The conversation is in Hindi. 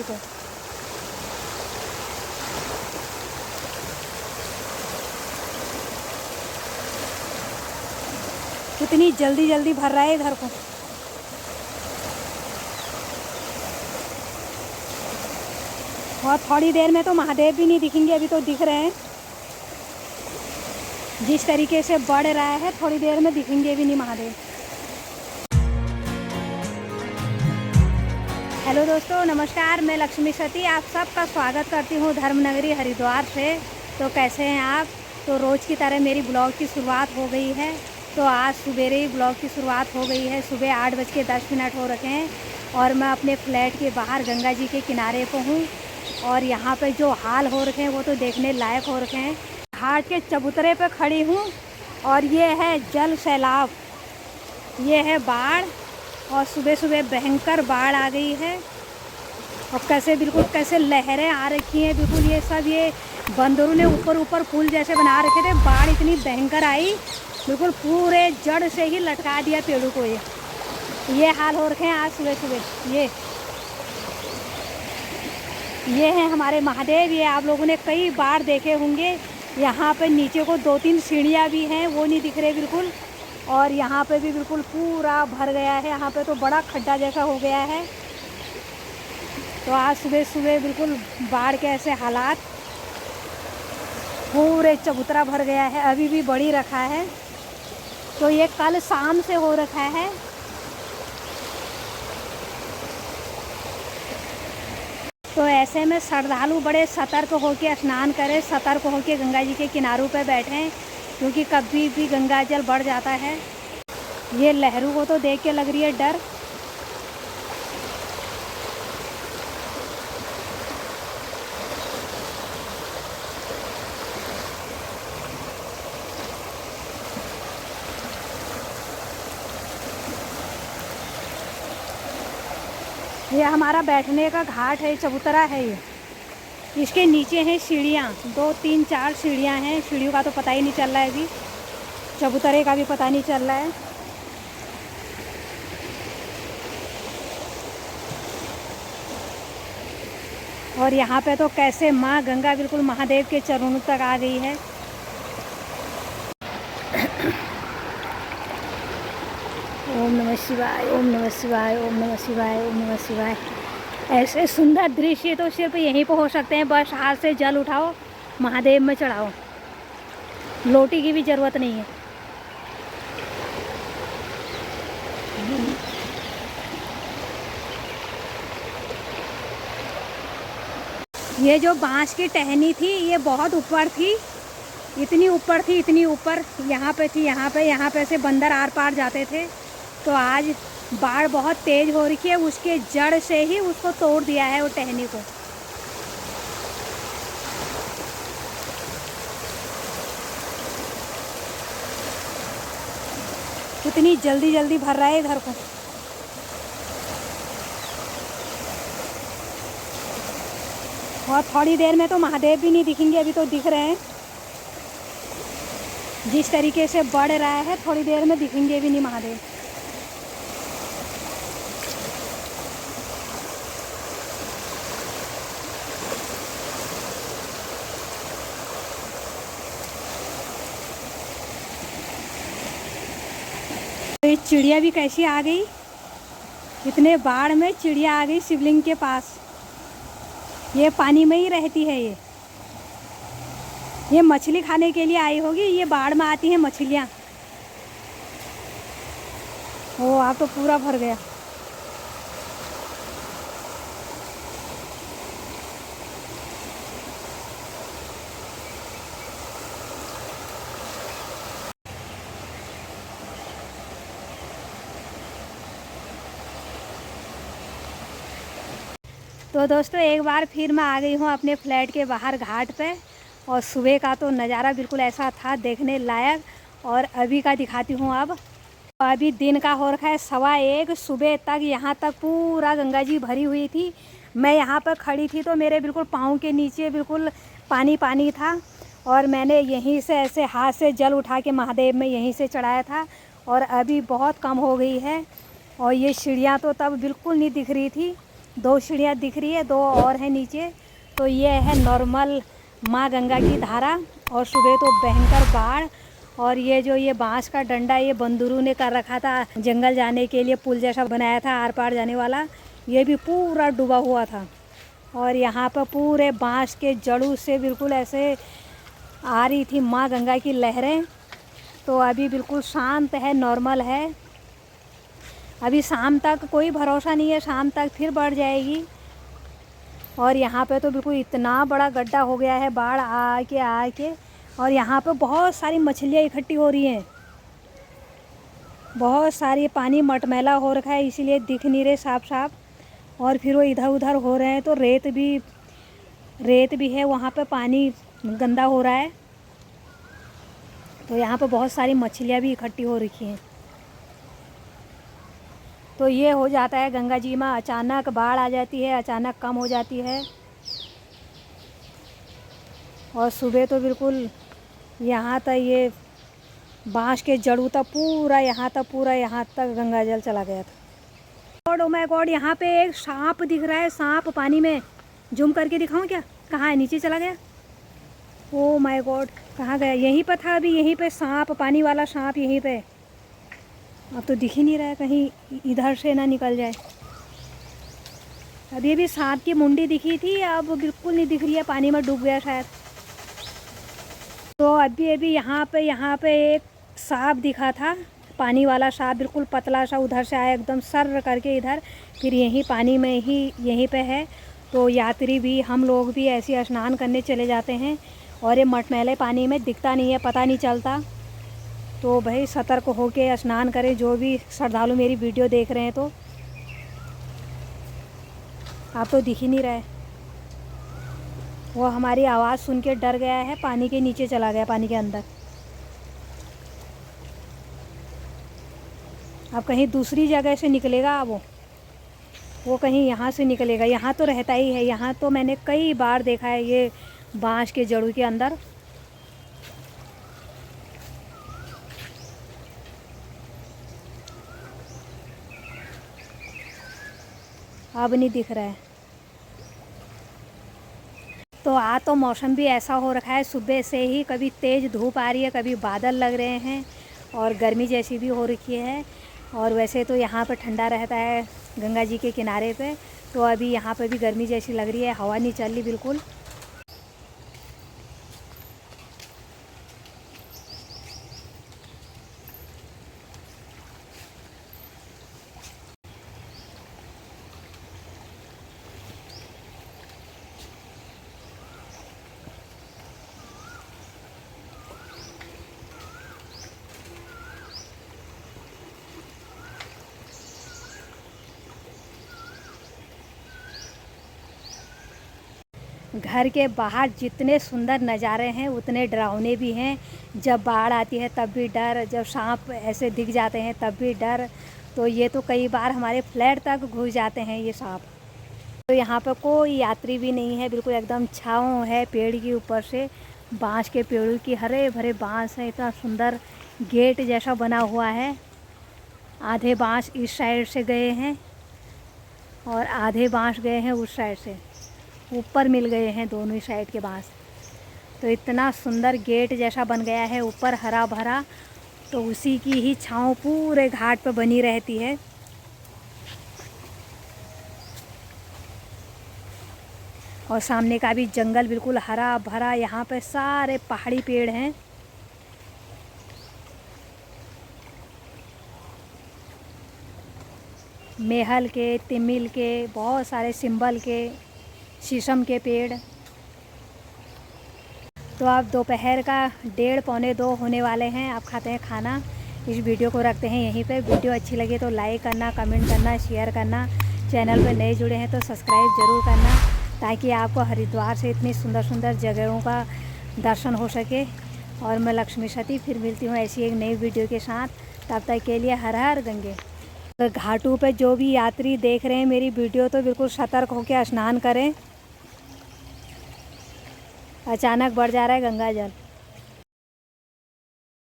को। कितनी जल्दी जल्दी भर रहा है इधर को। और थोड़ी देर में तो महादेव भी नहीं दिखेंगे, अभी तो दिख रहे हैं। जिस तरीके से बढ़ रहा है थोड़ी देर में दिखेंगे भी नहीं महादेव। हेलो दोस्तों, नमस्कार। मैं लक्ष्मी सती आप सबका स्वागत करती हूँ धर्मनगरी हरिद्वार से। तो कैसे हैं आप? तो रोज़ की तरह मेरी ब्लॉग की शुरुआत हो गई है। तो आज सवेरे ही ब्लॉग की शुरुआत हो गई है। सुबह 8:10 हो रखे हैं और मैं अपने फ्लैट के बाहर गंगा जी के किनारे पर हूँ। और यहाँ पे जो हाल हो रखे हैं वो तो देखने लायक हो रखे हैं। घाट के चबूतरे पे खड़ी हूँ और ये है जल सैलाब, ये है बाढ़। और सुबह सुबह भयंकर बाढ़ आ गई है और कैसे लहरें आ रखी हैं बिल्कुल। ये सब ये बंदरों ने ऊपर ऊपर पुल जैसे बना रखे थे। बाढ़ इतनी भयंकर आई, बिल्कुल पूरे जड़ से ही लटका दिया पेड़ों को। ये हाल हो रखे हैं आज सुबह सुबह। ये हैं हमारे महादेव। ये आप लोगों ने कई बार देखे होंगे। यहाँ पे नीचे को 2-3 सीढ़ियाँ भी हैं, वो नहीं दिख रहे बिल्कुल। और यहाँ पे भी बिल्कुल पूरा भर गया है। यहाँ पे तो बड़ा खड्डा जैसा हो गया है। तो आज सुबह सुबह बिल्कुल बाढ़ के ऐसे हालात, पूरे चबूतरा भर गया है। अभी भी बढ़ी रखा है। तो ये कल शाम से हो रखा है। तो ऐसे में श्रद्धालु बड़े सतर्क होकर स्नान करें, सतर्क होकर गंगा जी के किनारों पर बैठें, क्योंकि कभी भी गंगा जल बढ़ जाता है। ये लहरों को तो देख के लग रही है डर। ये हमारा बैठने का घाट है, चबूतरा है ये। इसके नीचे हैं सीढ़ियाँ, 2-3-4 सीढ़ियाँ हैं। सीढ़ियों का तो पता ही नहीं चल रहा है अभी, चबूतरे का भी पता नहीं चल रहा है। और यहाँ पे तो कैसे माँ गंगा बिल्कुल महादेव के चरणों तक आ गई है। ओम नमः शिवाय, ओम नमः शिवाय, ओम नमः शिवाय, ओम नमः शिवाय। ऐसे सुंदर दृश्य तो सिर्फ यहीं पर हो सकते हैं। बस हाथ से जल उठाओ, महादेव में चढ़ाओ, लोटी की भी ज़रूरत नहीं है। ये जो बांस की टहनी थी ये बहुत ऊपर थी, इतनी ऊपर थी, इतनी ऊपर यहाँ पे थी। यहाँ पे से बंदर आर पार जाते थे। तो आज बाढ़ बहुत तेज़ हो रही है, उसके जड़ से ही उसको तोड़ दिया है वो टहनी को। कितनी जल्दी जल्दी भर रहा है इधर को। और थोड़ी देर में तो महादेव भी नहीं दिखेंगे, अभी तो दिख रहे हैं। जिस तरीके से बढ़ रहा है थोड़ी देर में दिखेंगे भी नहीं महादेव। तो ये चिड़िया भी कैसी आ गई, इतने बाढ़ में चिड़िया आ गई शिवलिंग के पास। ये पानी में ही रहती है। ये मछली खाने के लिए आई होगी। ये बाढ़ में आती हैं मछलियाँ। ओ आप तो पूरा भर गया। तो दोस्तों एक बार फिर मैं आ गई हूँ अपने फ्लैट के बाहर घाट पे। और सुबह का तो नज़ारा बिल्कुल ऐसा था देखने लायक। और अभी का दिखाती हूँ। अब अभी दिन का हो रखा है 1:15। सुबह तक यहाँ तक पूरा गंगा जी भरी हुई थी। मैं यहाँ पर खड़ी थी तो मेरे बिल्कुल पाँव के नीचे बिल्कुल पानी पानी था। और मैंने यहीं से ऐसे हाथ से जल उठा के महादेव में यहीं से चढ़ाया था। और अभी बहुत कम हो गई है। और ये सीढ़ियाँ तो तब बिल्कुल नहीं दिख रही थी। 2 सीढ़ियाँ दिख रही है, 2 और हैं नीचे। तो ये है नॉर्मल माँ गंगा की धारा। और सुबह तो भयंकर बाढ़। और ये जो ये बांस का डंडा ये बंदूरों ने कर रखा था जंगल जाने के लिए, पुल जैसा बनाया था आर पार जाने वाला, ये भी पूरा डूबा हुआ था। और यहाँ पर पूरे बांस के जड़ों से बिल्कुल ऐसे आ रही थी माँ गंगा की लहरें। तो अभी बिल्कुल शांत है, नॉर्मल है। अभी शाम तक कोई भरोसा नहीं है, शाम तक फिर बढ़ जाएगी। और यहाँ पे तो बिल्कुल इतना बड़ा गड्ढा हो गया है बाढ़ आके। और यहाँ पे बहुत सारी मछलियाँ इकट्ठी हो रही हैं, बहुत सारी। पानी मटमैला हो रखा है इसीलिए दिख नहीं रहे साफ साफ। और फिर वो इधर उधर हो रहे हैं। तो रेत भी है वहाँ पे, पानी गंदा हो रहा है। तो यहाँ पे बहुत सारी मछलियाँ भी इकट्ठी हो रखी हैं। तो ये हो जाता है गंगा जी में, अचानक बाढ़ आ जाती है, अचानक कम हो जाती है। और सुबह तो बिल्कुल यहाँ तक ये बांस के जड़ों तक पूरा यहाँ तक गंगा जल चला गया था। गॉड, ओ माय गॉड, यहाँ पे एक सांप दिख रहा है। सांप पानी में, जूम करके दिखाऊं क्या? कहाँ है? नीचे चला गया। ओ माय गॉड, कहाँ गया? यहीं पर था अभी, यहीं पे सांप, पानी वाला सांप यहीं पे। अब तो दिख ही नहीं रहा है, कहीं इधर से ना निकल जाए। अभी भी सांप की मुंडी दिखी थी, अब बिल्कुल नहीं दिख रही है, पानी में डूब गया शायद। तो अभी यहाँ पे एक सांप दिखा था, पानी वाला सांप, बिल्कुल पतला सा, उधर से आया एकदम सर करके इधर, फिर यहीं पानी में ही यहीं पे है। तो यात्री भी, हम लोग भी ऐसे स्नान करने चले जाते हैं। और ये मटमैले पानी में दिखता नहीं है, पता नहीं चलता। तो भाई सतर्क होके स्नान करें, जो भी श्रद्धालु मेरी वीडियो देख रहे हैं। तो आप तो दिख ही नहीं रहे। वो हमारी आवाज़ सुन के डर गया है, पानी के नीचे चला गया, पानी के अंदर। अब कहीं दूसरी जगह से निकलेगा वो कहीं यहाँ से निकलेगा। यहाँ तो रहता ही है, यहाँ तो मैंने कई बार देखा है ये बांस के जड़ों के अंदर। अब नहीं दिख रहा है। तो आज तो मौसम भी ऐसा हो रखा है, सुबह से ही कभी तेज़ धूप आ रही है, कभी बादल लग रहे हैं, और गर्मी जैसी भी हो रखी है। और वैसे तो यहाँ पर ठंडा रहता है गंगा जी के किनारे पे। तो अभी यहाँ पे भी गर्मी जैसी लग रही है, हवा नहीं चल रही बिल्कुल। घर के बाहर जितने सुंदर नज़ारे हैं उतने डरावने भी हैं। जब बाढ़ आती है तब भी डर, जब सांप ऐसे दिख जाते हैं तब भी डर। तो ये तो कई बार हमारे फ्लैट तक घुस जाते हैं ये सांप। तो यहाँ पर कोई यात्री भी नहीं है, बिल्कुल एकदम छाँव है पेड़ के ऊपर से। बांस के पेड़ों की, हरे भरे बांस है, इतना सुंदर गेट जैसा बना हुआ है। आधे बांस इस साइड से गए हैं और आधे बांस गए हैं उस साइड से, ऊपर मिल गए हैं दोनों ही साइड के बांस। तो इतना सुंदर गेट जैसा बन गया है, ऊपर हरा भरा। तो उसी की ही छाँव पूरे घाट पर बनी रहती है। और सामने का भी जंगल बिल्कुल हरा भरा, यहाँ पे सारे पहाड़ी पेड़ हैं। मेहल के, तिमिल के, बहुत सारे सिंबल के, शीशम के पेड़। तो अब दोपहर का 1:30 पौने 2 होने वाले हैं। अब खाते हैं खाना। इस वीडियो को रखते हैं यहीं पे। वीडियो अच्छी लगे तो लाइक करना, कमेंट करना, शेयर करना। चैनल पे नए जुड़े हैं तो सब्सक्राइब ज़रूर करना, ताकि आपको हरिद्वार से इतनी सुंदर सुंदर जगहों का दर्शन हो सके। और मैं लक्ष्मी सती फिर मिलती हूँ ऐसी एक नई वीडियो के साथ। तब तक के लिए हर हर गंगे। तो घाटों पे जो भी यात्री देख रहे हैं मेरी वीडियो, तो बिल्कुल सतर्क होकर स्नान करें, अचानक बढ़ जा रहा है गंगा जल।